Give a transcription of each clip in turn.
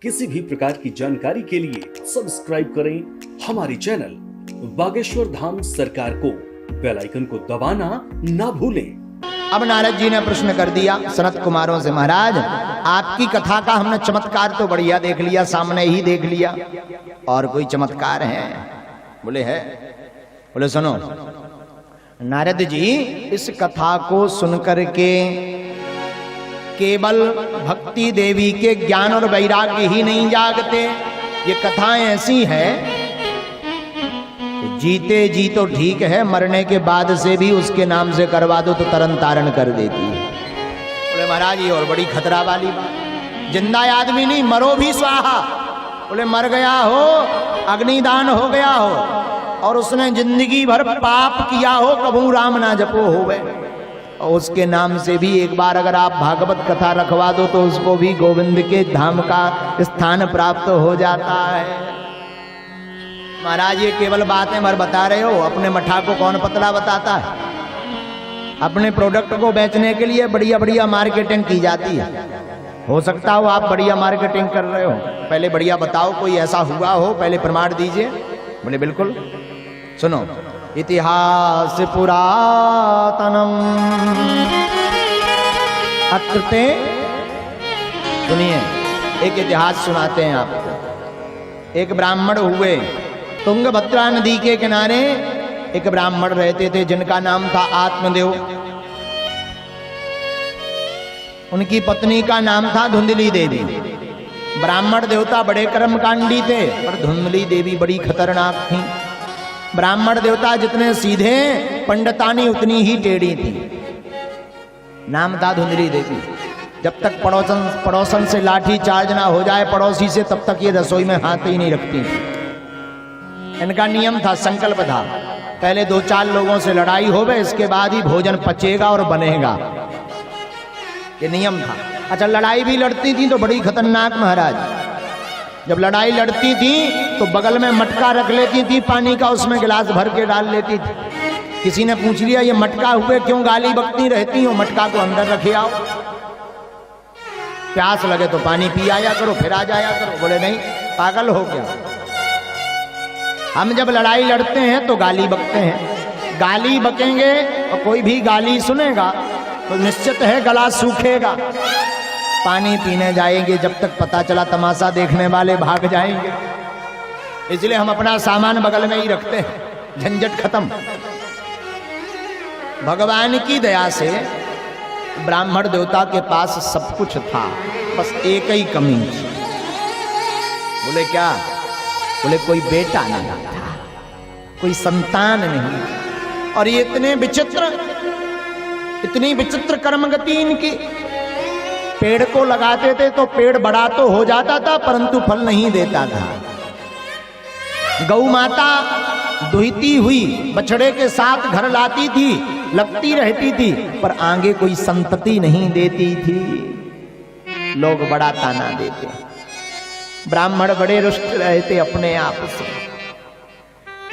किसी भी प्रकार की जानकारी के लिए सब्सक्राइब करें हमारी चैनल बागेश्वर धाम सरकार को। बेल आइकन को दबाना ना भूलें। अब नारद जी ने प्रश्न कर दिया सनत कुमारों से, महाराज आपकी कथा का हमने चमत्कार तो बढ़िया देख लिया, सामने ही देख लिया, और कोई चमत्कार है? बोले है। बोले सुनो नारद जी, इस कथा को सुनकर के केवल भक्ति देवी के ज्ञान और वैराग्य ही नहीं जागते। ये कथाएं ऐसी है जीते जी तो ठीक है, मरने के बाद से भी उसके नाम से करवा दो तो तरन तारण कर देती है। बोले महाराज ये और बड़ी खतरा वाली बात, जिंदा आदमी नहीं, मरो भी स्वाहा। बोले मर गया हो, अग्निदान हो गया हो और उसने जिंदगी भर पाप किया हो, कभू राम ना जपो होवे, और उसके नाम से भी एक बार अगर आप भागवत कथा रखवा दो तो उसको भी गोविंद के धाम का स्थान प्राप्त हो जाता है। महाराज ये केवल बातें भर बता रहे हो, अपने मठा को कौन पतला बताता है? अपने प्रोडक्ट को बेचने के लिए बढ़िया बढ़िया मार्केटिंग की जाती है। हो सकता हो आप बढ़िया मार्केटिंग कर रहे हो, पहले बढ़िया बताओ कोई ऐसा हुआ हो, पहले प्रमाण दीजिए। बोले बिल्कुल, सुनो इतिहास पुरातनम अकृते, सुनिए एक इतिहास सुनाते हैं आपको। एक ब्राह्मण हुए, तुंगभद्रा नदी के किनारे एक ब्राह्मण रहते थे जिनका नाम था आत्मदेव। उनकी पत्नी का नाम था धुंधली देवी। ब्राह्मण देवता बड़े कर्मकांडी थे, पर धुंधली देवी बड़ी खतरनाक थी। ब्राह्मण देवता जितने सीधे, पंडितानी उतनी ही टेढ़ी थी। नाम था धुंधली देवी। जब तक पड़ोसन से लाठी चार्ज ना हो जाए पड़ोसी से, तब तक ये रसोई में हाथ ही नहीं रखती थी। इनका नियम था, संकल्प था, पहले 2-4 लोगों से लड़ाई होवे, इसके बाद ही भोजन पचेगा और बनेगा, ये नियम था। अच्छा लड़ाई भी लड़ती थी तो बड़ी खतरनाक महाराज। जब लड़ाई लड़ती थी तो बगल में मटका रख लेती थी पानी का, उसमें गिलास भर के डाल लेती थी। किसी ने पूछ लिया ये मटका हुए क्यों गाली बकती रहती हो, मटका को अंदर रखे आओ, प्यास लगे तो पानी पी आया करो, फिर आ जाया करो। बोले नहीं पागल हो क्या, हम जब लड़ाई लड़ते हैं तो गाली बकते हैं, गाली बकेंगे और कोई भी गाली सुनेगा तो निश्चित है गला सूखेगा। पानी पीने जाएंगे, जब तक पता चला तमाशा देखने वाले भाग जाएंगे, इसलिए हम अपना सामान बगल में ही रखते हैं, झंझट खत्म। भगवान की दया से ब्राह्मण देवता के पास सब कुछ था, बस एक ही कमी थी। बोले क्या? बोले कोई बेटा नहीं था, कोई संतान नहीं। और ये इतनी विचित्र कर्मगति इनकी। पेड़ को लगाते थे तो पेड़ बड़ा तो हो जाता था परंतु फल नहीं देता था। गौ माता दुहती हुई बछड़े के साथ घर लाती थी, लगती रहती थी, पर आगे कोई संतति नहीं देती थी। लोग बड़ा ताना देते, ब्राह्मण बड़े रुष्ट रहते अपने आप से।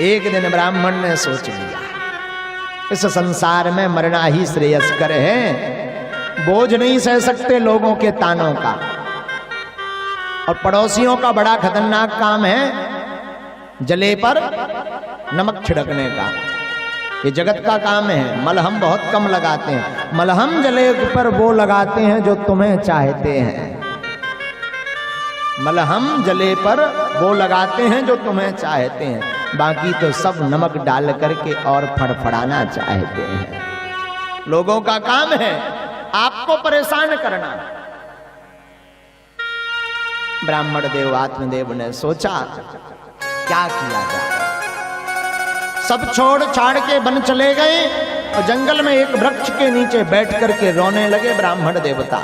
एक दिन ब्राह्मण ने सोच लिया इस संसार में मरना ही श्रेयस्कर है, बोझ नहीं सह सकते लोगों के तानों का, और पड़ोसियों का बड़ा खतरनाक काम है जले पर नमक छिड़कने का। ये जगत का काम है। मलहम बहुत कम लगाते हैं, मलहम जले पर वो लगाते हैं जो तुम्हें चाहते हैं। मलहम जले पर वो लगाते हैं जो तुम्हें चाहते हैं, बाकी तो सब नमक डाल करके और फड़फड़ाना चाहते हैं। लोगों का काम है आपको परेशान करना। ब्राह्मण देव आत्मदेव ने सोचा क्या किया जाए। सब छोड़ छाड़ के वन चले गए और जंगल में एक वृक्ष के नीचे बैठ करके रोने लगे ब्राह्मण देवता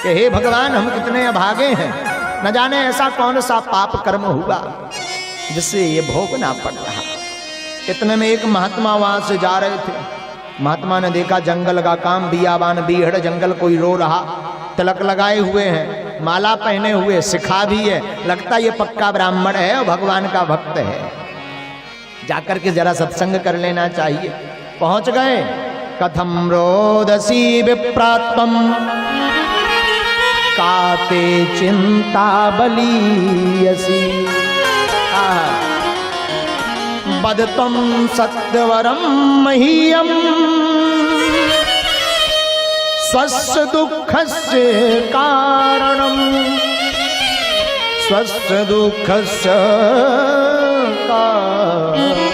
कि हे भगवान हम कितने अभागे हैं, न जाने ऐसा कौन सा पाप कर्म हुआ जिससे ये भोगना पड़ रहा। इतने में एक महात्मा वहां से जा रहे थे। महात्मा ने देखा जंगल का काम, बियाबान बीहड़ जंगल, कोई रो रहा, तिलक लगाए हुए हैं, माला पहने हुए, सिखा भी है, लगता ये पक्का ब्राह्मण है और भगवान का भक्त है, जाकर के जरा सत्संग कर लेना चाहिए। पहुंच गए। कथम रोदसी विप्रात्वम काते चिंता बलीयसी। बदतम सत्यवरम मह्यम स्वस्य दुःखस्य कारणम स्वस्य दुःखस्य कारणम।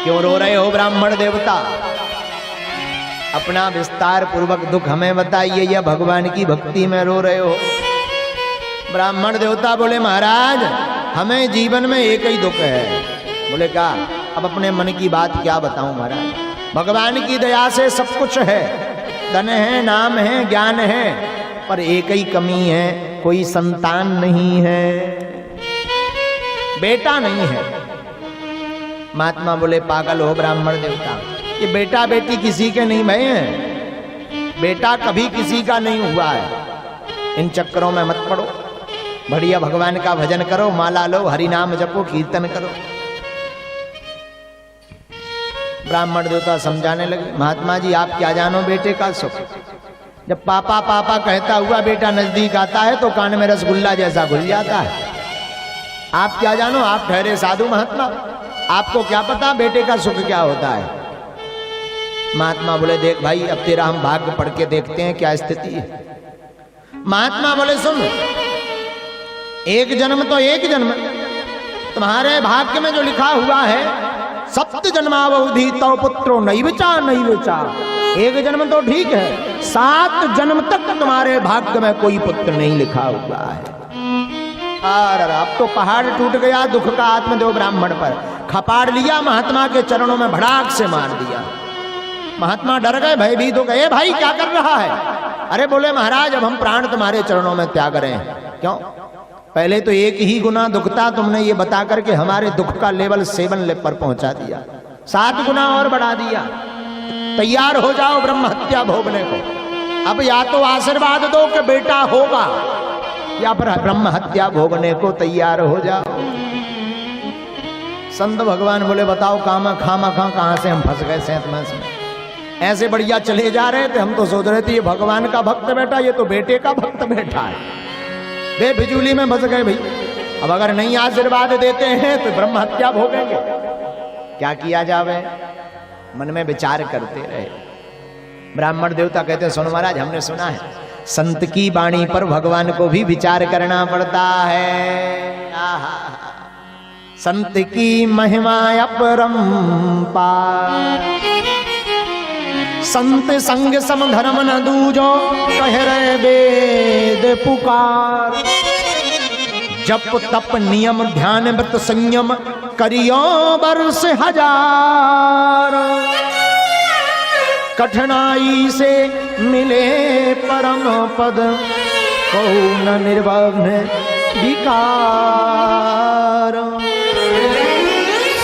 क्यों रो रहे हो ब्राह्मण देवता? अपना विस्तार पूर्वक दुख हमें बताइए, या भगवान की भक्ति में रो रहे हो? ब्राह्मण देवता बोले महाराज हमें जीवन में एक ही दुख है। बोले क्या? अब अपने मन की बात क्या बताऊं महाराज, भगवान की दया से सब कुछ है, धन है, नाम है, ज्ञान है, पर एक ही कमी है, कोई संतान नहीं है, बेटा नहीं है। महात्मा बोले पागल हो ब्राह्मण देवता, ये बेटा बेटी किसी के नहीं भये हैं, बेटा कभी किसी का नहीं हुआ है। इन चक्करों में मत पड़ो, बढ़िया भगवान का भजन करो, माला लो, हरि नाम जपो, कीर्तन करो। ब्राह्मण देवता समझाने लगे, महात्मा जी आप क्या जानो बेटे का सुख। जब पापा पापा कहता हुआ बेटा नजदीक आता है तो कान में रसगुल्ला जैसा घुल जाता है। आप क्या जानो, आप ठहरे साधु महात्मा, आपको क्या पता बेटे का सुख क्या होता है। महात्मा बोले देख भाई अब तेरा हम भाग्य पढ़ के देखते हैं क्या स्थिति है। महात्मा बोले सुन, एक जन्म तो एक जन्म, तुम्हारे भाग्य में जो लिखा हुआ है सप्त जन्मावधि तव पुत्रो नैवचा नैवचा, एक जन्म तो ठीक है, 7 जन्म तक तुम्हारे भाग्य में कोई पुत्र नहीं लिखा हुआ है। अरे अब तो पहाड़ टूट गया दुख का आत्मदेव ब्राह्मण पर, खपाड़ लिया, महात्मा के चरणों में भड़ाक से मार दिया। महात्मा डर गए, भयभीत हो गए, भाई क्या कर रहा है? अरे बोले महाराज अब हम प्राण तुम्हारे चरणों में त्याग रहे हैं। क्यों? पहले तो एक ही गुना दुख था, तुमने ये बता करके हमारे दुख का लेवल 7 पर पहुंचा दिया, 7 गुना और बढ़ा दिया। तैयार हो जाओ ब्रह्म हत्या भोगने को। अब या तो आशीर्वाद दो कि बेटा होगा, या फिर ब्रह्म हत्या भोगने को तैयार हो जाओ। संत भगवान बोले बताओ खामा कहां से हम फंस गए सेंतमेंस में। ऐसे बढ़िया चले जा रहे थे, हम तो सोच रहे थे ये भगवान का भक्त बैठा, ये तो बेटे का भक्त बैठा है। बेफिजूली में फंस गए भाई। अब अगर नहीं आशीर्वाद देते हैं तो ब्रह्म हत्या भोगेंगे, क्या किया जावे? मन में विचार करते रहे। ब्राह्मण देवता कहते सुनो महाराज हमने सुना है संत की वाणी पर भगवान को भी विचार करना पड़ता है। संत की महिमा अपरंपार, संत संग सम धर्म न दूजो, कह रहे वेद पुकार। जप तप नियम ध्यान व्रत संयम, करियो वर्ष 1000। कठिनाई से मिले परम पद, कहु न निर्वघ्न विकार।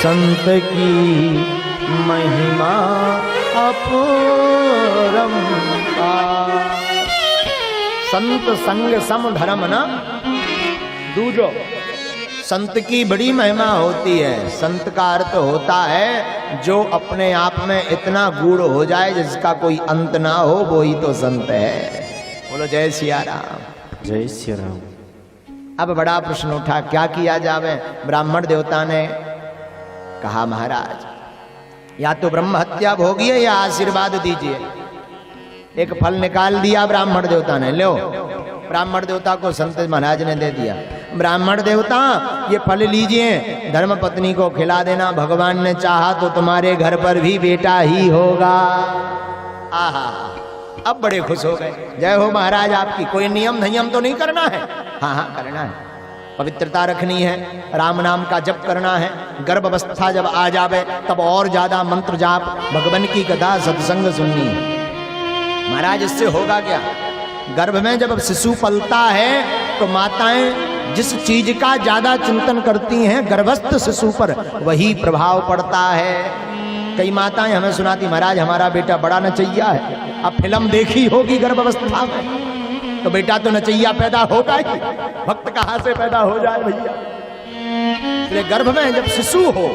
संत की महिमा अपरंपार, संत संग सम धर्म न दूजो। संत की बड़ी महिमा होती है। संत का अर्थ होता है जो अपने आप में इतना गूढ़ हो जाए जिसका कोई अंत ना हो, वो ही तो संत है। बोलो जय सिया राम। जय श्री राम। अब बड़ा प्रश्न उठा क्या किया जावे। ब्राह्मण देवता ने कहा महाराज या तो ब्रह्म हत्या भोगिए या आशीर्वाद दीजिए। एक फल निकाल दिया ब्राह्मण देवता ने, लो। ब्राह्मण देवता को संत महाराज ने दे दिया। ब्राह्मण देवता ये फल लीजिए, धर्म पत्नी को खिला देना, भगवान ने चाहा तो तुम्हारे घर पर भी बेटा ही होगा। आहा, अब बड़े खुश हो गए। जय हो महाराज आपकी। कोई नियम तो नहीं करना है? हाँ हाँ करना है, पवित्रता रखनी है, राम नाम का जप करना है। गर्भ अवस्था जब आ जावे तब और ज्यादा मंत्र जाप, भगवान की कथा सत्संग सुननी है। महाराज इससे होगा क्या? गर्भ में जब शिशु पलता है तो माताएं जिस चीज का ज्यादा चिंतन करती हैं गर्भस्थ शिशु पर वही प्रभाव पड़ता है। कई माताएं हमें सुनाती महाराज हमारा बेटा बड़ा नचैया है। अब फिल्म देखी होगी गर्भावस्था में तो बेटा तो नचैया पैदा होगा ही, भक्त कहां से पैदा हो जाए भैया। इसलिए गर्भ में जब शिशु हो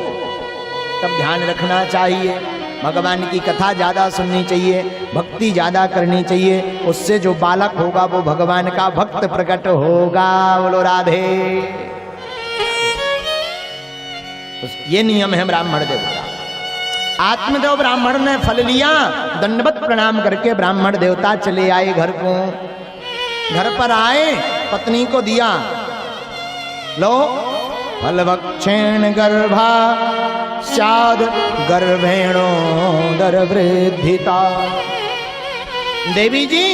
तब ध्यान रखना चाहिए। भगवान की कथा ज्यादा सुननी चाहिए, भक्ति ज्यादा करनी चाहिए, उससे जो बालक होगा वो भगवान का भक्त प्रकट होगा। बोलो राधे। ये नियम है ब्राह्मण देवता। आत्मदेव ब्राह्मण ने फल लिया, दंडवत प्रणाम करके ब्राह्मण देवता चले आए घर को। घर पर आए, पत्नी को दिया, लो फलवक्षेण गर्भा स्याद गर्भेणो दर वृद्धिता। देवी जी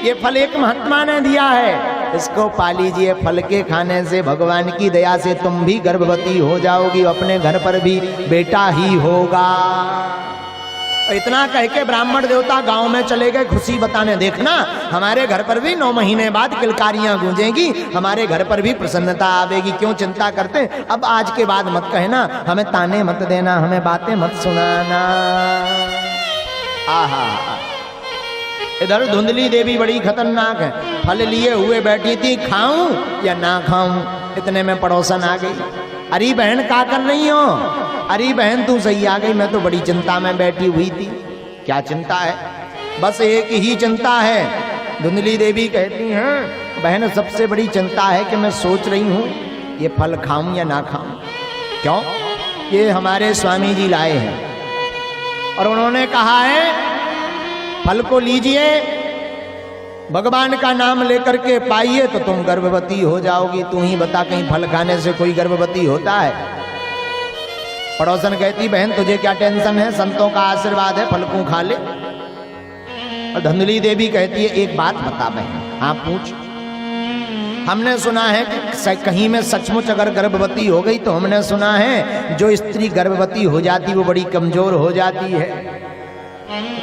ये फल एक महात्मा ने दिया है, इसको पा लीजिए। फल के खाने से भगवान की दया से तुम भी गर्भवती हो जाओगी, अपने घर पर भी बेटा ही होगा। इतना कह के ब्राह्मण देवता गांव में चले गए खुशी बताने। देखना हमारे घर पर भी 9 महीने बाद किलकारियां गूंजेंगी, हमारे घर पर भी प्रसन्नता आवेगी। क्यों चिंता करते? अब आज के बाद मत कहना, हमें ताने मत देना, हमें बातें मत सुनाना। आहा, इधर धुंधली देवी बड़ी खतरनाक है। फल लिए हुए बैठी थी, खाऊं या ना खाऊं। इतने में पड़ोसन आ गई। अरे बहन क्या कर रही हो? अरे बहन तू सही आ गई, मैं तो बड़ी चिंता में बैठी हुई थी। क्या चिंता है? बस एक ही चिंता है। धुंधली देवी कहती हैं बहन सबसे बड़ी चिंता है कि मैं सोच रही हूँ ये फल खाऊं या ना खाऊं। क्यों? ये हमारे स्वामी जी लाए हैं और उन्होंने कहा है फल को लीजिए, भगवान का नाम लेकर के पाइए तो तुम गर्भवती हो जाओगी। तू ही बता, कहीं फल खाने से कोई गर्भवती होता है? पड़ोसन कहती बहन तुझे क्या टेंशन है, संतों का आशीर्वाद है, फल को खा ले। और धुंधली देवी कहती है एक बात बता बहन। हाँ पूछ। हमने सुना है कि कहीं में सचमुच अगर गर्भवती हो गई तो हमने सुना है जो स्त्री गर्भवती हो जाती वो बड़ी कमजोर हो जाती है।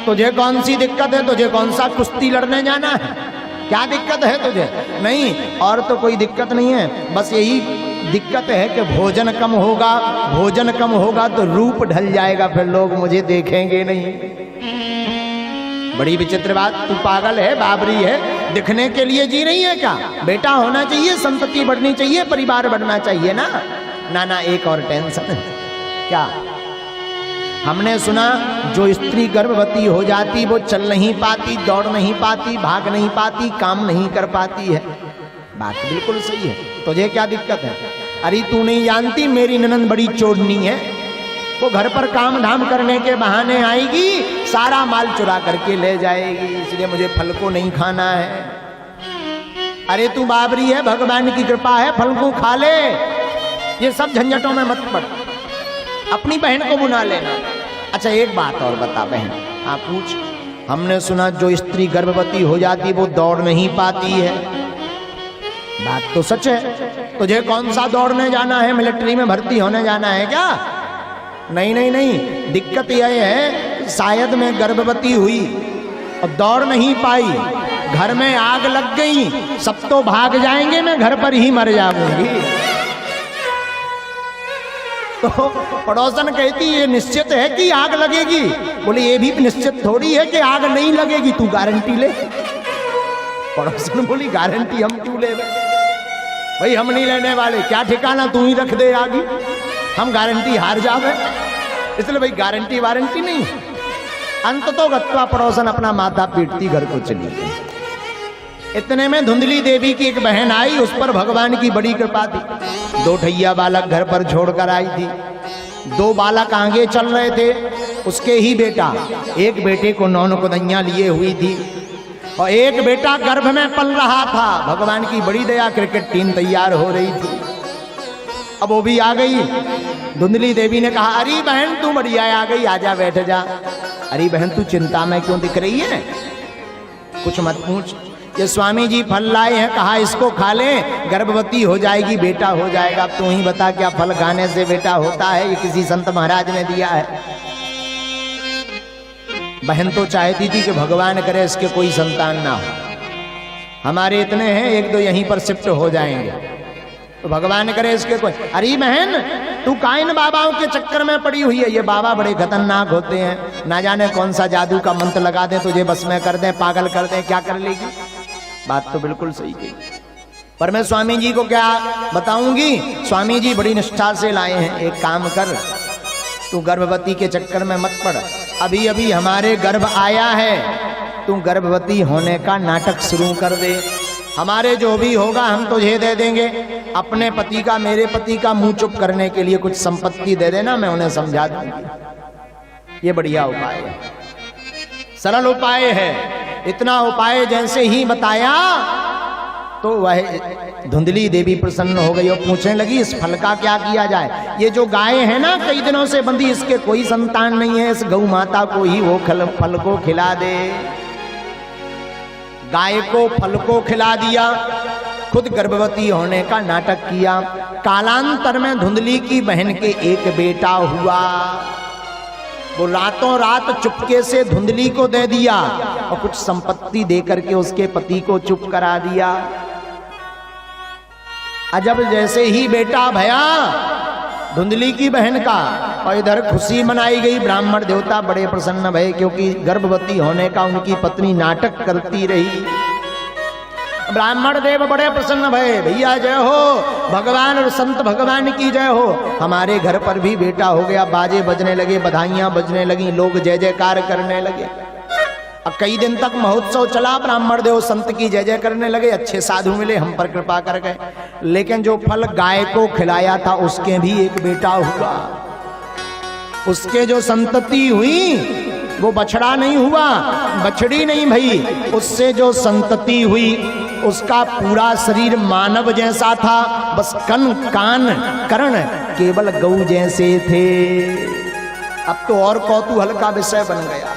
तुझे कौन सी दिक्कत है? तुझे कौन सा कुश्ती लड़ने जाना है? क्या दिक्कत है तुझे? नहीं, और तो कोई दिक्कत नहीं है, बस यही दिक्कत है कि भोजन कम होगा। भोजन कम होगा तो रूप ढल जाएगा, फिर लोग मुझे देखेंगे नहीं। बड़ी विचित्र बात। तू पागल है, बाबरी है, दिखने के लिए जी रही है क्या? बेटा होना चाहिए, संतति बढ़नी चाहिए, परिवार बढ़ना चाहिए ना। ना ना, एक और टेंशन है। क्या? हमने सुना जो स्त्री गर्भवती हो जाती वो चल नहीं पाती, दौड़ नहीं पाती, भाग नहीं पाती, काम नहीं कर पाती है। बात बिल्कुल सही है। तुझे क्या दिक्कत है? अरे तू नहीं जानती मेरी ननंद बड़ी चोरनी है, वो घर पर काम धाम करने के बहाने आएगी, सारा माल चुरा करके ले जाएगी, इसलिए मुझे फल को नहीं खाना है। अरे तू बाबरी है, भगवान की कृपा है, फल को खा ले। ये सब झंझटों में मत पड़, अपनी बहन को बुला लेना। अच्छा एक बात और बता बहन। हाँ पूछ। हमने सुना जो स्त्री गर्भवती हो जाती वो दौड़ नहीं पाती है। बात तो सच है। तुझे कौन सा दौड़ने जाना है? मिलिट्री में भर्ती होने जाना है क्या? नहीं नहीं नहीं, दिक्कत यह है शायद मैं गर्भवती हुई और दौड़ नहीं पाई, घर में आग लग गई, सब तो भाग जाएंगे, मैं घर पर ही मर जाऊंगी। तो पड़ोसन कहती ये निश्चित है कि आग लगेगी? बोले ये भी निश्चित थोड़ी है कि आग नहीं लगेगी, तू गारंटी ले। पड़ोसन बोली गारंटी हम क्यों ले? भाई हम नहीं लेने वाले, क्या ठिकाना तू ही रख दे आगे, हम गारंटी हार जावे, इसलिए भाई गारंटी वारंटी नहीं। अंत तो गत्वा पड़ोसन अपना माथा पीटती घर को चली गई। इतने में धुंधली देवी की एक बहन आई, उस पर भगवान की बड़ी कृपा थी। 2 ठैया बालक घर पर छोड़कर आई थी। 2 बालक आगे चल रहे थे, उसके ही बेटा। एक बेटे को 9 कुदैया लिए हुई थी और एक बेटा गर्भ में पल रहा था। भगवान की बड़ी दया, क्रिकेट टीम तैयार हो रही थी। अब वो भी आ गई। धुंधली देवी ने कहा अरे बहन तू बढ़िया आ गई, आजा बैठ जा। अरे बहन तू चिंता में क्यों दिख रही है? कुछ मत पूछ, ये स्वामी जी फल लाए हैं, कहा इसको खा ले, गर्भवती हो जाएगी, बेटा हो जाएगा। अब तू ही बता क्या फल खाने से बेटा होता है? ये किसी संत महाराज ने दिया है? बहन तो चाहती थी कि भगवान करे इसके कोई संतान ना हो। हमारे इतने हैं, 1-2 यहीं पर शिफ्ट हो जाएंगे, तो भगवान करे इसके कोई। अरे बहन तू काइन बाबाओं के चक्कर में पड़ी हुई है, ये बाबा बड़े खतरनाक होते हैं, ना जाने कौन सा जादू का मंत्र लगा दे, तुझे बस में कर दे, पागल कर दे, क्या कर लेगी? बात तो बिल्कुल सही की, पर मैं स्वामी जी को क्या बताऊंगी? स्वामी जी बड़ी निष्ठा से लाए हैं। एक काम कर, तू गर्भवती के चक्कर में मत पड़, अभी अभी हमारे गर्भ आया है, तू गर्भवती होने का नाटक शुरू कर दे, हमारे जो भी होगा हम तुझे दे देंगे। अपने पति का, मेरे पति का मुंह चुप करने के लिए कुछ संपत्ति दे देना, मैं उन्हें समझा दूंगी। ये बढ़िया उपाय है, सरल उपाय है। इतना उपाय जैसे ही बताया तो वह धुंधली देवी प्रसन्न हो गई और पूछने लगी इस फल का क्या किया जाए। ये जो गाय है ना कई दिनों से बंधी, इसके कोई संतान नहीं है, इस गौ माता को ही वो फल को खिला दे। गाय को फल को खिला दिया, खुद गर्भवती होने का नाटक किया। कालांतर में धुंधली की बहन के एक बेटा हुआ। वो रातों रात चुपके से धुंधली को दे दिया और कुछ संपत्ति देकर के उसके पति को चुप करा दिया। अजब जैसे ही बेटा भया धुंधली की बहन का, और इधर खुशी मनाई गई। ब्राह्मण देवता बड़े प्रसन्न भये, क्योंकि गर्भवती होने का उनकी पत्नी नाटक करती रही। ब्राह्मण देव बड़े प्रसन्न भये, भैया जय हो, भगवान और संत भगवान की जय हो, हमारे घर पर भी बेटा हो गया। बाजे बजने लगे, बधाइयां बजने लगी, लोग जय जयकार करने लगे। अब कई दिन तक महोत्सव चला, ब्राह्मण देव संत की जय जय करने लगे, अच्छे साधु मिले, हम पर कृपा कर गए। लेकिन जो फल गाय को खिलाया था उसके भी एक बेटा हुआ। उसके जो संतति हुई वो बछड़ा नहीं हुआ, बछड़ी नहीं भई, उससे जो संतति हुई उसका पूरा शरीर मानव जैसा था, बस कन कान कर्ण केवल गौ जैसे थे। अब तो और कौतूहल का विषय बन गया।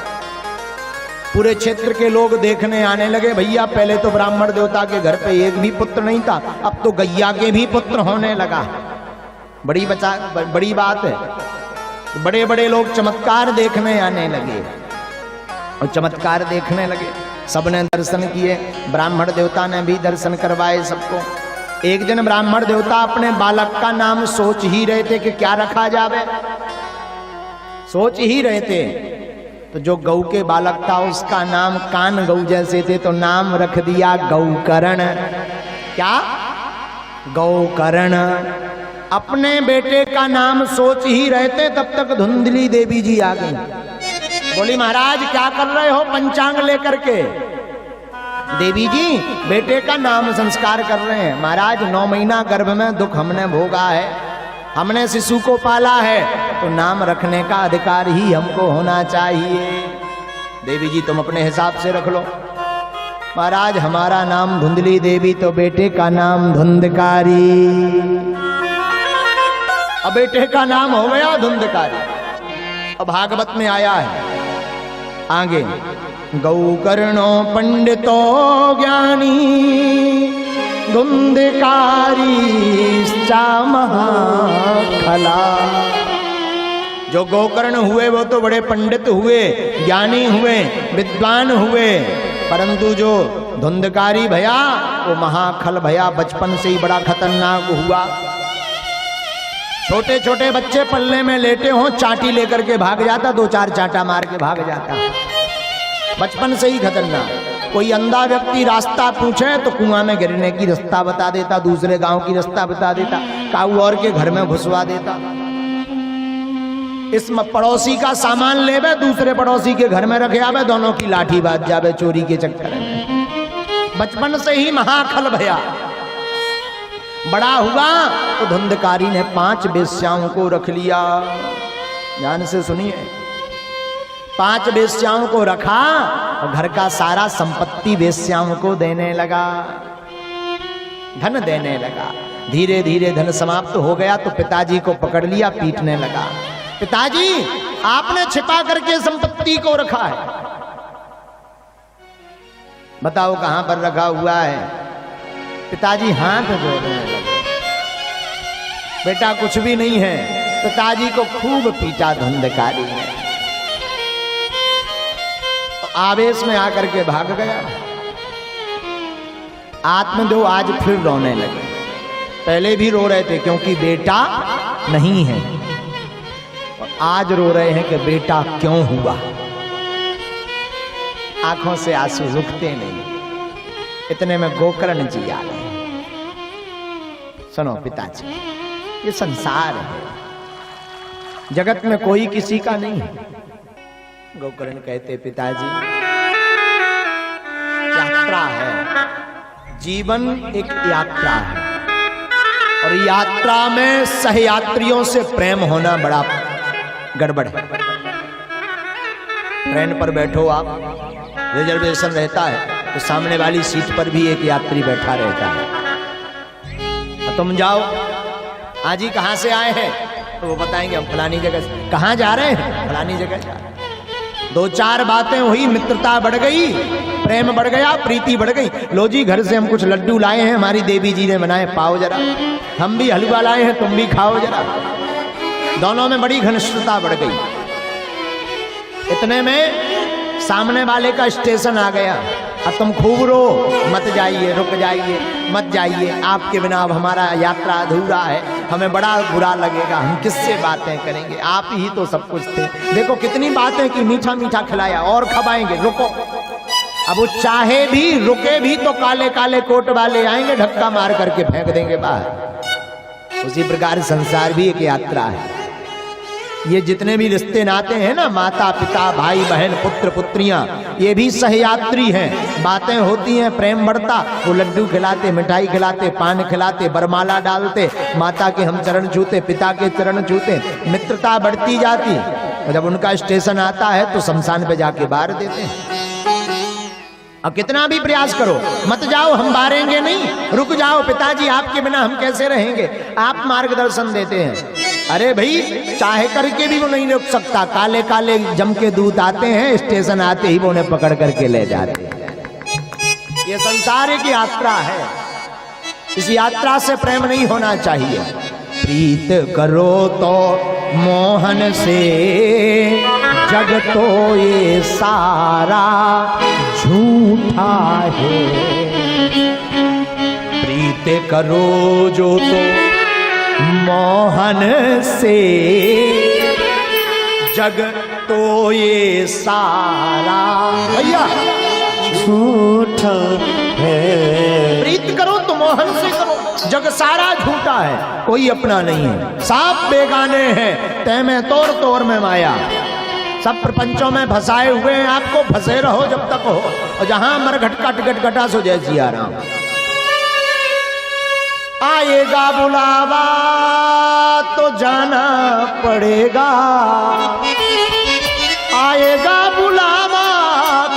पूरे क्षेत्र के लोग देखने आने लगे। भैया पहले तो ब्राह्मण देवता के घर पे एक भी पुत्र नहीं था, अब तो गैया के भी पुत्र होने लगा। बड़ी बात है। बड़े बड़े लोग चमत्कार देखने आने लगे और चमत्कार देखने लगे। सबने दर्शन किए, ब्राह्मण देवता ने भी दर्शन करवाए सबको। एक दिन ब्राह्मण देवता अपने बालक का नाम सोच ही रहे थे कि क्या रखा जावे, सोच ही रहे थे। तो जो गौ के बालक था उसका नाम कान गौ जैसे थे, तो नाम रख दिया गौकर्ण। क्या? गौकर्ण। अपने बेटे का नाम सोच ही रहे थे, तब तक धुंधली देवी जी आ गई। बोली महाराज क्या कर रहे हो पंचांग लेकर के? देवी जी बेटे का नाम संस्कार कर रहे हैं। महाराज 9 महीना गर्भ में दुख हमने भोगा है, हमने शिशु को पाला है, तो नाम रखने का अधिकार ही हमको होना चाहिए। देवी जी तुम अपने हिसाब से रख लो। महाराज हमारा नाम धुंधली देवी, तो बेटे का नाम धुंधकारी। अब बेटे का नाम हो गया धुंधकारी। अब भागवत में आया है आगे, गौकर्णो पंडितो ज्ञानी धुंधकारी महाखला। जो गोकर्ण हुए वो तो बड़े पंडित हुए, ज्ञानी हुए, विद्वान हुए, परंतु जो धुंधकारी भया वो महाखल भया, बचपन से ही बड़ा खतरनाक हुआ। छोटे छोटे बच्चे पल्ले में लेटे हों, चाटी लेकर के भाग जाता, 2-4 चाटा मार के भाग जाता, बचपन से ही खतरनाक। कोई अंधा व्यक्ति रास्ता पूछे तो कुआं में गिरने की रास्ता बता देता, दूसरे गांव की रास्ता बता देता, काऊ और के घर में घुसवा देता। इस पड़ोसी का सामान लेवे, दूसरे पड़ोसी के घर में रखे आवे, दोनों की लाठी बाज जावे चोरी के चक्कर में। बचपन से ही महाखल भया। बड़ा हुआ तो धुंधकारी ने 5 वेश्याओं को रख लिया। ध्यान से सुनिए, 5 वेश्याओं को रखा और घर का सारा संपत्ति वेश्याओं को देने लगा, धन देने लगा। धीरे धीरे धन समाप्त हो गया तो पिताजी को पकड़ लिया, पीटने लगा। पिताजी आपने छिपा करके संपत्ति को रखा है, बताओ कहां पर रखा हुआ है? पिताजी हाथ जोड़ने लगे। बेटा कुछ भी नहीं है। पिताजी को खूब पीटा धुंधकारी ने, आवेश में आकर के भाग गया। आत्मदेव आज फिर रोने लगे। पहले भी रो रहे थे क्योंकि बेटा नहीं है, और आज रो रहे हैं कि बेटा क्यों हुआ। आंखों से आंसू रुकते नहीं। इतने में गोकर्ण जी आ गए। सुनो पिताजी, ये संसार है, जगत में कोई किसी का नहीं है। गोकर्ण कहते पिताजी यात्रा है, जीवन एक यात्रा है और यात्रा में सहयात्रियों से प्रेम होना बड़ा गड़बड़ है। ट्रेन पर बैठो आप, रिजर्वेशन रहता है तो सामने वाली सीट पर भी एक यात्री बैठा रहता है। तुम जाओ, आज ही कहां से आए हैं, तो वो बताएंगे हम फलानी जगह से। कहां जा रहे हैं, फलानी जगह जा रहे हैं। दो चार बातें हुई, मित्रता बढ़ गई, प्रेम बढ़ गया, प्रीति बढ़ गई। लो जी घर से हम कुछ लड्डू लाए हैं, हमारी देवी जी ने बनाए, पाओ जरा। हम भी हलवा लाए हैं, तुम भी खाओ जरा। दोनों में बड़ी घनिष्ठता बढ़ गई। इतने में सामने वाले का स्टेशन आ गया। अब तुम खूब रो, मत जाइए, रुक जाइए, मत जाइए, आपके बिना अब हमारा यात्रा अधूरा है, हमें बड़ा बुरा लगेगा, हम किससे बातें करेंगे, आप ही तो सब कुछ थे। देखो कितनी बातें की, मीठा मीठा खिलाया, और खवाएंगे, रुको। अब वो चाहे भी, रुके भी तो काले काले कोट वाले आएंगे, धक्का मार करके फेंक देंगे बाहर। उसी प्रकार संसार भी एक यात्रा है। ये जितने भी रिश्ते नाते हैं ना, माता पिता भाई बहन पुत्र पुत्रियां, ये भी सहयात्री हैं। बातें होती हैं, प्रेम बढ़ता, वो लड्डू खिलाते, मिठाई खिलाते, पान खिलाते, बरमाला डालते, माता के हम चरण छूते, पिता के चरण छूते, मित्रता बढ़ती जाती। और जब उनका स्टेशन आता है तो शमशान पे जाके बार देते हैं। अब कितना भी प्रयास करो, मत जाओ, हम बारेंगे नहीं, रुक जाओ पिताजी, आपके बिना हम कैसे रहेंगे, आप मार्गदर्शन देते हैं। अरे भाई चाहे करके भी वो नहीं रुक सकता, काले काले जम के दूत आते हैं, स्टेशन आते ही वो उन्हें पकड़ करके ले जाते हैं। ये संसार एक यात्रा है, इस यात्रा से प्रेम नहीं होना चाहिए। प्रीत करो तो मोहन से, जग तो ये सारा झूठा है। प्रीत करो जो तो मोहन से, जग तो ये सारा भैया झूठा है। प्रीत करो तो मोहन से करो, जग सारा झूठा है, कोई अपना नहीं है, साफ बेगाने हैं, तय में तोड़ तोड़ में माया। सब प्रपंचों में फंसाए हुए हैं, आपको फंसे रहो जब तक हो, और जहां मरघट का टिकट कटा सो जय सिया राम। आएगा बुलावा तो जाना पड़ेगा, आएगा बुलावा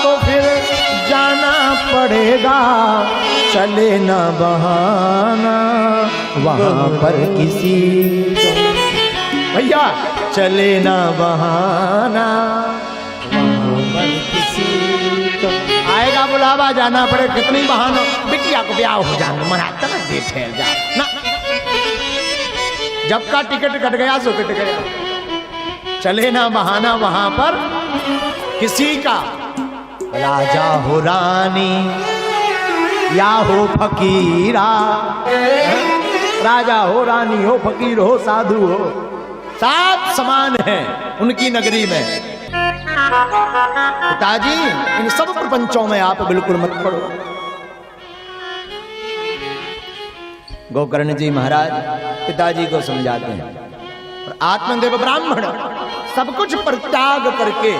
तो फिर जाना पड़ेगा। चले ना बहाना वहां पर किसी को, भैया चले ना बहाना वहां पर किसी को। आएगा बुलावा, जाना पड़े, कितनी बहाना, बिटिया को ब्याह हो जाना, मना तक ठहर जा ना। जब का टिकट कट गया सो कट गया, चले ना बहाना वहां पर किसी का। राजा हो रानी या हो फकीरा, राजा हो रानी हो फकीर हो साधु हो, सब समान है उनकी नगरी में। पिताजी इन सब प्रपंचों में आप बिल्कुल मत पड़ो। गोकर्ण जी महाराज पिताजी को समझाते हैं, और आत्मदेव ब्राह्मण सब कुछ परित्याग करके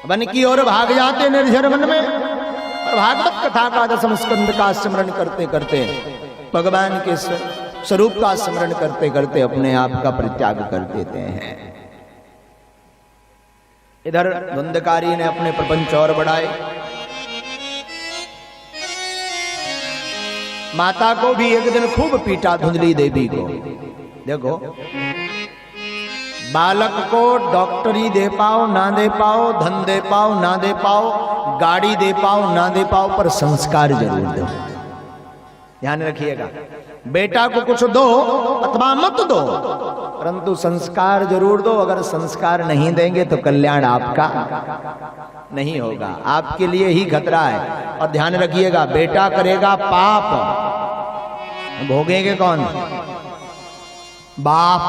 वन की ओर भाग जाते निर्जर वन में, और भागवत कथा का 10वें स्कंद का स्मरण करते करते, भगवान के स्वरूप का स्मरण करते करते अपने आप का परित्याग कर देते हैं। इधर धुंधकारी ने अपने प्रपंच और बढ़ाए। माता को भी एक दिन खूब पीटा, धुंधली देवी को। देखो बालक को डॉक्टरी दे पाओ ना दे पाओ, धन दे पाओ ना दे पाओ, गाड़ी दे पाओ ना दे पाओ, पर संस्कार जरूर दो। ध्यान रखिएगा, बेटा को कुछ दो अथवा मत दो, परंतु संस्कार जरूर दो। अगर संस्कार नहीं देंगे तो कल्याण आपका नहीं होगा, आपके लिए ही खतरा है। और ध्यान रखिएगा, बेटा करेगा पाप, भोगेंगे कौन? बाप।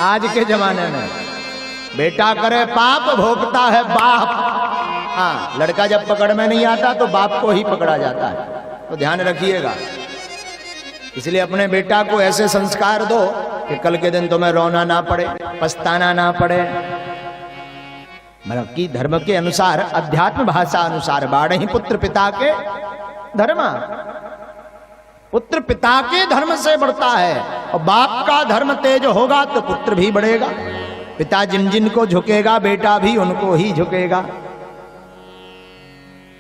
आज के जमाने में बेटा करे पाप, भोगता है बाप। हाँ, लड़का जब पकड़ में नहीं आता तो बाप को ही पकड़ा जाता है, तो ध्यान रखिएगा। इसलिए अपने बेटा को ऐसे संस्कार दो कि कल के दिन तुम्हें रोना ना पड़े, पछताना ना पड़े। मतलब कि धर्म के अनुसार, अध्यात्म भाषा अनुसार बाढ़ ही पुत्र पिता के धर्म। पुत्र पिता के धर्म से बढ़ता है, और बाप का धर्म तेज होगा तो पुत्र भी बढ़ेगा। पिता जिन जिन को झुकेगा बेटा भी उनको ही झुकेगा।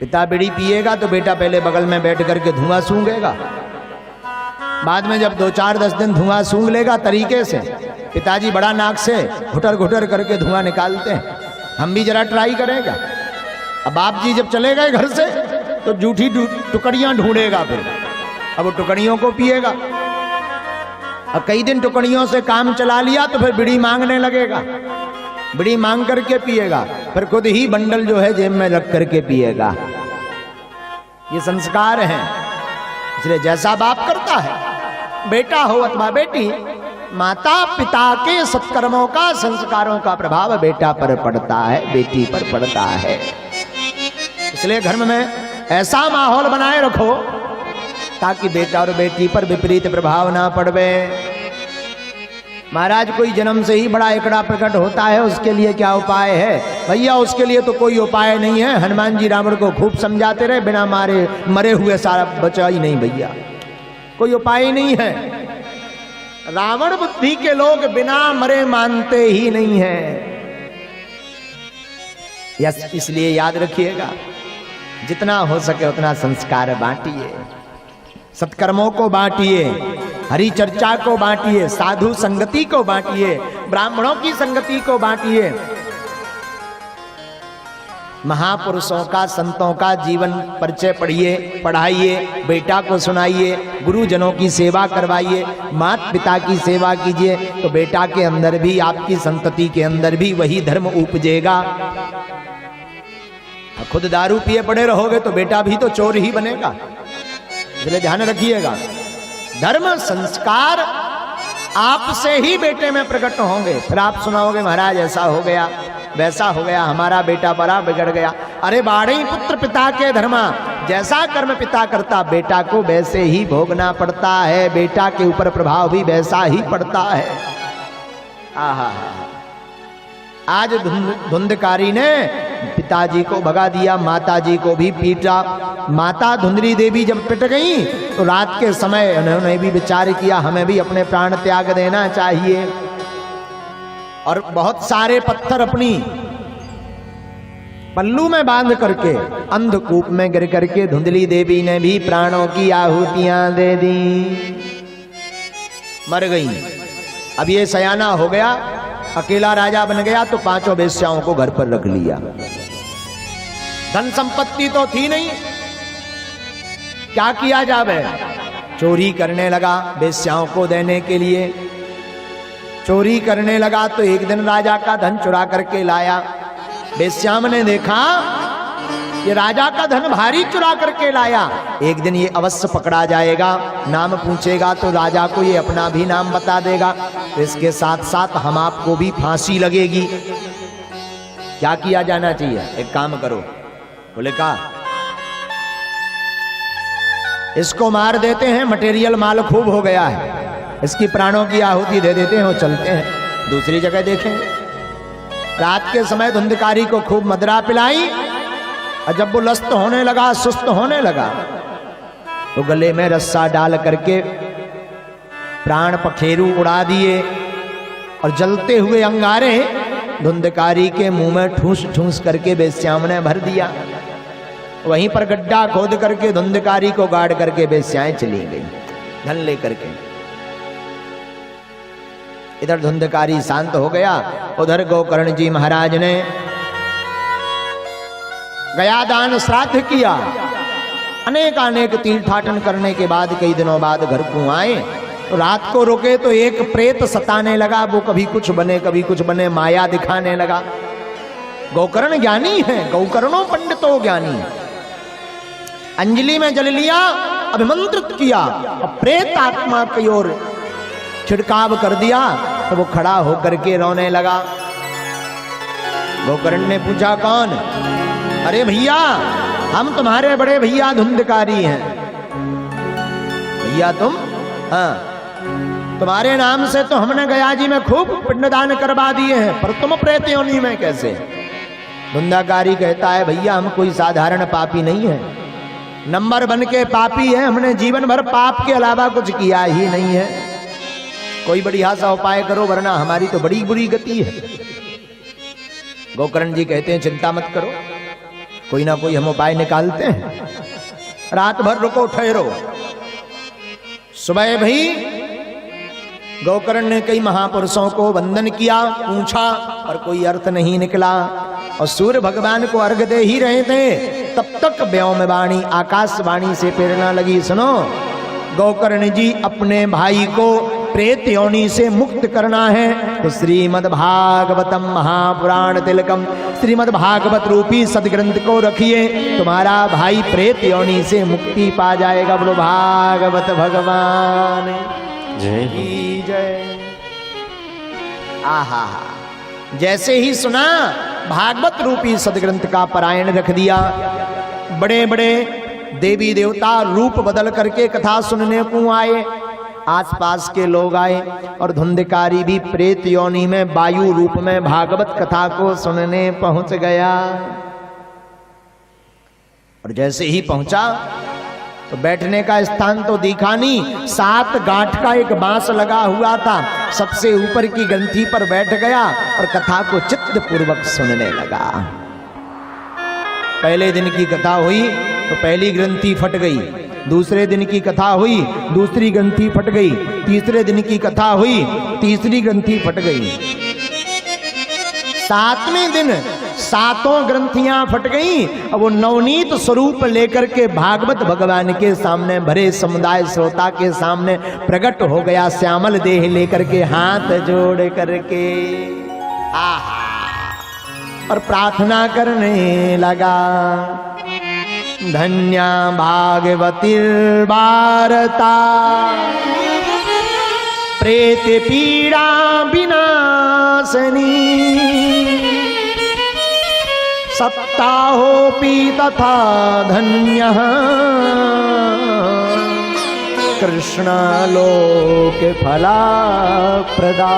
पिता बीड़ी पिएगा तो बेटा पहले बगल में बैठ करके धुआं सूंघेगा, बाद में जब 2-4-10 दिन धुआं सूंघ लेगा तरीके से, पिताजी बड़ा नाक से घुटर घुटर करके धुआं निकालते हैं, हम भी जरा ट्राई करेगा। अब बाप जी जब चले गए घर से तो जूठी टुकड़ियां ढूंढेगा, फिर अब वो टुकड़ियों को पिएगा। अब कई दिन टुकड़ियों से काम चला लिया तो फिर बीड़ी मांगने लगेगा, बीड़ी मांग करके पिएगा, फिर खुद ही बंडल जो है जेब में रख करके पिएगा। ये संस्कार हैं। इसलिए जैसा बाप करता है, बेटा हो अथवा बेटी, माता पिता के सत्कर्मों का, संस्कारों का प्रभाव बेटा पर पड़ता है, बेटी पर पड़ता है। इसलिए घर में ऐसा माहौल बनाए रखो ताकि बेटा और बेटी पर विपरीत प्रभाव ना पड़े। महाराज कोई जन्म से ही बड़ा एकड़ा प्रकट होता है, उसके लिए क्या उपाय है? भैया उसके लिए तो कोई उपाय नहीं है। हनुमान जी रावण को खूब समझाते रहे, बिना मारे मरे हुए सारा बचा ही नहीं भैया, कोई उपाय ही नहीं है। रावण बुद्धि के लोग बिना मरे मानते ही नहीं है। इसलिए याद रखिएगा, जितना हो सके उतना संस्कार बांटिए, सत्कर्मों को बांटिए, हरि चर्चा को बांटिए, साधु संगति को बांटिए, ब्राह्मणों की संगति को बांटिए, महापुरुषों का, संतों का जीवन परिचय पढ़िए, पढ़ाइए, बेटा को सुनाइए, गुरुजनों की सेवा करवाइए, माता पिता की सेवा कीजिए, तो बेटा के अंदर भी, आपकी संतति के अंदर भी वही धर्म उपजेगा। खुद दारू पिए पड़े रहोगे तो बेटा भी तो चोर ही बनेगा। इसलिए ध्यान रखिएगा, धर्म संस्कार आपसे ही बेटे में प्रकट होंगे। फिर आप सुनाओगे महाराज ऐसा हो गया, वैसा हो गया, हमारा बेटा बड़ा बिगड़ गया। अरे बाढ़े पितृ पिता के धर्मा, जैसा कर्म पिता करता बेटा को वैसे ही भोगना पड़ता है, बेटा के ऊपर प्रभाव भी वैसा ही पड़ता है। आहा, आज धुंधकारी ने पिताजी को भगा दिया, माताजी को भी पीटा। माता धुंधरी देवी जब पिट गई तो रात के समय उन्होंने भी विचार किया हमें भी अपने प्राण त्याग देना चाहिए, और बहुत सारे पत्थर अपनी पल्लू में बांध करके अंधकूप में गिर करके धुंधली देवी ने भी प्राणों की आहुतियां दे दी, मर गई। अब ये सयाना हो गया, अकेला राजा बन गया, तो 5 वेश्याओं को घर पर रख लिया। धन संपत्ति तो थी नहीं, क्या किया जावे? चोरी करने लगा वेश्याओं को देने के लिए। चोरी करने लगा तो एक दिन राजा का धन चुरा करके लाया। वेश्याम ने देखा ये राजा का धन भारी चुरा करके लाया, एक दिन ये अवश्य पकड़ा जाएगा, नाम पूछेगा तो राजा को ये अपना भी नाम बता देगा, तो इसके साथ साथ हम आपको भी फांसी लगेगी। क्या किया जाना चाहिए? एक काम करो, बोले का इसको मार देते हैं, मटेरियल माल खूब हो गया है, इसकी प्राणों की आहुति दे देते हैं और चलते हैं, दूसरी जगह देखें। रात के समय धुंधकारी को खूब मदरा पिलाई, और जब वो लस्त होने लगा, सुस्त होने लगा, तो गले में रस्सा डाल करके प्राण पखेरु उड़ा दिए, और जलते हुए अंगारे धुंधकारी के मुंह में ठूस ठूस करके वेश्याओं ने भर दिया। वहीं पर गड्ढा खोद करके धुंधकारी को गाड़ करके वेश्याएं चली गई धन लेकर के। इधर धुंधकारी शांत हो गया, उधर गोकर्ण जी महाराज ने गया दान श्राद्ध किया। अनेक तीर्थाटन करने के बाद कई दिनों बाद घर को आए, तो रात को रुके तो एक प्रेत सताने लगा, वो कभी कुछ बने कभी कुछ बने, माया दिखाने लगा। गोकर्ण ज्ञानी है, गोकर्णों पंडितों ज्ञानी। अंजलि में जल लिया, अभिमंत्रित किया, और प्रेत आत्मा की ओर छिड़काव कर दिया, तो वो खड़ा होकर के रोने लगा। गोकर्ण ने पूछा कौन? अरे भैया हम तुम्हारे बड़े भैया धुंधकारी हैं। भैया तुम? हाँ, तुम्हारे नाम से तो हमने गया जी में खूब पिंडदान करवा दिए हैं, पर तुम प्रेत योनि में कैसे? धुंधाकारी कहता है भैया हम कोई साधारण पापी नहीं है, नंबर 1 के पापी है, हमने जीवन भर पाप के अलावा कुछ किया ही नहीं है, कोई बढ़िया सा उपाय करो वरना हमारी तो बड़ी बुरी गति है। गोकर्ण जी कहते हैं चिंता मत करो, कोई ना कोई हम उपाय निकालते हैं, रात भर रुको ठहरो। सुबह भाई गोकर्ण ने कई महापुरुषों को वंदन किया, पूछा और कोई अर्थ नहीं निकला, और सूर्य भगवान को अर्घ दे ही रहे थे तब तक व्योमवाणी आकाशवाणी से प्रेरणा लगी, सुनो गोकर्ण जी अपने भाई को प्रेत योनि से मुक्त करना है तो श्रीमद् भागवतम महापुराण तिलकम श्रीमद् भागवत रूपी सदग्रंथ को रखिए, तुम्हारा भाई प्रेत योनि से मुक्ति पा जाएगा। बोलो भागवत भगवान जय की जय। आहा, जैसे ही सुना भागवत रूपी सदग्रंथ का पारायण रख दिया। बड़े बड़े देवी देवता रूप बदल करके कथा सुनने को आए, आसपास के लोग आए, और धुंधकारी भी प्रेत योनि में वायु रूप में भागवत कथा को सुनने पहुंच गया। और जैसे ही पहुंचा तो बैठने का स्थान तो दिखा नहीं, 7 गांठ का एक बांस लगा हुआ था, सबसे ऊपर की ग्रंथि पर बैठ गया और कथा को चित्त पूर्वक सुनने लगा। पहले दिन की कथा हुई तो पहली ग्रंथि फट गई, दूसरे दिन की कथा हुई दूसरी ग्रंथि फट गई, तीसरे दिन की कथा हुई तीसरी ग्रंथि फट गई, 7वें दिन 7 ग्रंथियां फट गई। अब वो नवनीत स्वरूप लेकर के भागवत भगवान के सामने भरे समुदाय श्रोता के सामने प्रकट हो गया, श्यामल देह लेकर के हाथ जोड़ करके आहा, और प्रार्थना करने लगा, धन्या भागवतीर्वार्ता प्रेत पीड़ा विनाशनी सप्ताहोऽपि तथा धन्यः कृष्णलोक फलप्रदा।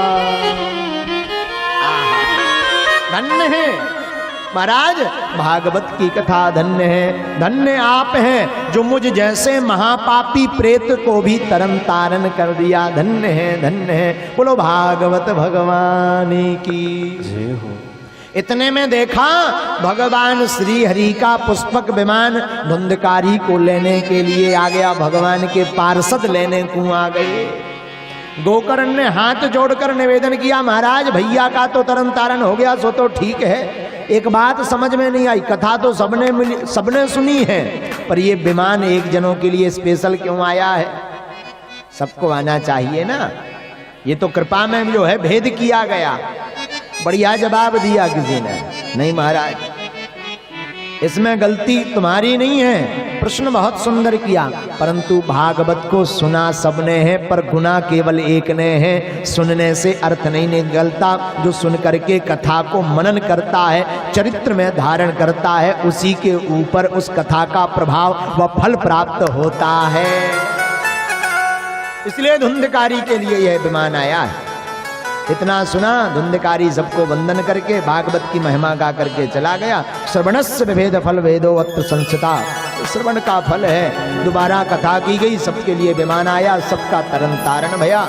धन्य है महाराज, भागवत की कथा धन्य है, धन्य आप हैं जो मुझ जैसे महापापी प्रेत को भी तरन तारन कर दिया, धन्य है धन्य है। बोलो भागवत भगवान की जय हो। इतने में देखा भगवान श्री हरि का पुष्पक विमान धुंधकारी को लेने के लिए आ गया, भगवान के पार्षद लेने को आ गए। गोकर्ण ने हाथ जोड़कर निवेदन किया, महाराज भैया का तो तरन तारन हो गया सो तो ठीक है, एक बात समझ में नहीं आई, कथा तो सबने सुनी है, पर ये विमान एक जनों के लिए स्पेशल क्यों आया है? सबको आना चाहिए ना, ये तो कृपा में जो है भेद किया गया। बढ़िया जवाब दिया किसी ने, नहीं महाराज इसमें गलती तुम्हारी नहीं है, प्रश्न बहुत सुंदर किया, परंतु भागवत को सुना सबने है पर गुना केवल एक ने है, सुनने से अर्थ नहीं निकलता, जो सुन करके कथा को मनन करता है, चरित्र में धारण करता है, उसी के ऊपर उस कथा का प्रभाव व फल प्राप्त होता है। इसलिए धुंधकारी के लिए यह विमान आया है। इतना सुना, धुंधकारी सबको वंदन करके भागवत की महिमा गा करके चला गया। श्रवणस्य विभेद फल वेदो अत्र संस्थिता, श्रवण का फल है, दोबारा कथा की गई, सबके लिए विमान आया, सबका तरन तारण भया।